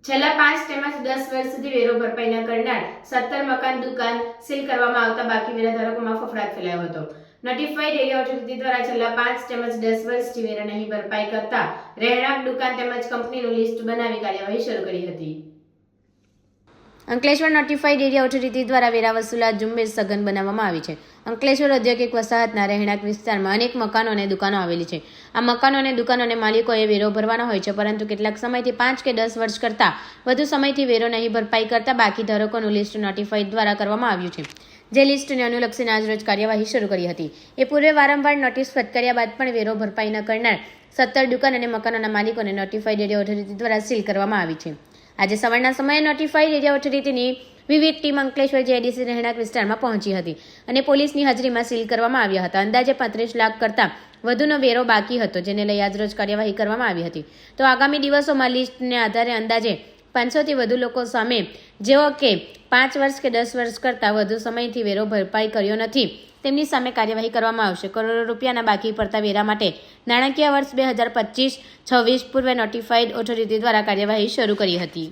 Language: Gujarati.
છેલ્લા 5 તેમજ 10 વર્ષ સુધી વેરો ભરપાઈ ન કરનાર 17 મકાન દુકાન સીલ કરવામાં આવતા બાકી વેરાધારકોમાં ફફડાટ ફેલાયો હતો। નોટિફાઈડ એરિયા ઓથોરિટી દ્વારા છેલ્લા 5 તેમજ 10 વર્ષથી વેરા નહીં ભરપાઈ કરતા રહેણાંક દુકાન તેમજ કંપનીનું લિસ્ટ બનાવી કાર્યવાહી શરૂ કરી હતી। અંકલેશ્વર નોટિફાઈડ એરિયા ઓથોરિટી દ્વારા વેરા વસૂલાત ઝુંબેશ સઘન બનાવવામાં આવી છે। અંકલેશ્વર ઔદ્યોગિક વસાહતના રહેણાંક વિસ્તારમાં અનેક મકાનો અને દુકાનો આવેલી છે। આ મકાનો અને દુકાનોને માલિકોએ વેરો ભરવાનો હોય છે, પરંતુ કેટલાક સમયથી 5 કે 10 વર્ષ કરતાં વધુ સમયથી વેરો નહીં ભરપાઈ કરતા બાકી ધારકોનું લિસ્ટ નોટિફાઈડ દ્વારા કરવામાં આવ્યું છે, જે લિસ્ટને અનુલક્ષીને આજરોજ કાર્યવાહી શરૂ કરી હતી। એ પૂર્વે વારંવાર નોટિસ ફટકાર્યા બાદ પણ વેરો ભરપાઈ ન કરનાર 17 દુકાન અને મકાનોના માલિકોને નોટિફાઈડ એરિયા ઓથોરિટી દ્વારા સીલ કરવામાં આવી છે। આજે સવારના સમયે નોટિફાઈડ એરિયા ઓથોરિટીની વિવિધ ટીમ અંકલેશ્વર જેડીસી રહેણાંક વિસ્તારમાં પહોંચી હતી અને પોલીસની હાજરીમાં સીલ કરવામાં આવ્યા હતા। અંદાજે 35 લાખ કરતાં વધુનો વેરો બાકી હતો, જેને લઈ આજરોજ કાર્યવાહી કરવામાં આવી હતી। તો આગામી દિવસોમાં લિસ્ટને આધારે અંદાજે 500થી વધુ લોકો સામે જેઓ કે 5 વર્ષ કે 10 વર્ષ કરતાં વધુ સમયથી વેરો ભરપાઈ કર્યો નથી, તેમની સામે કાર્યવાહી કરવામાં આવશે। કરોડો રૂપિયાના બાકી પડતા વેરા માટે નાણાકીય વર્ષ 2025-26 પૂર્વે નોટિફાઈડ ઓથોરિટી દ્વારા કાર્યવાહી શરૂ કરી હતી।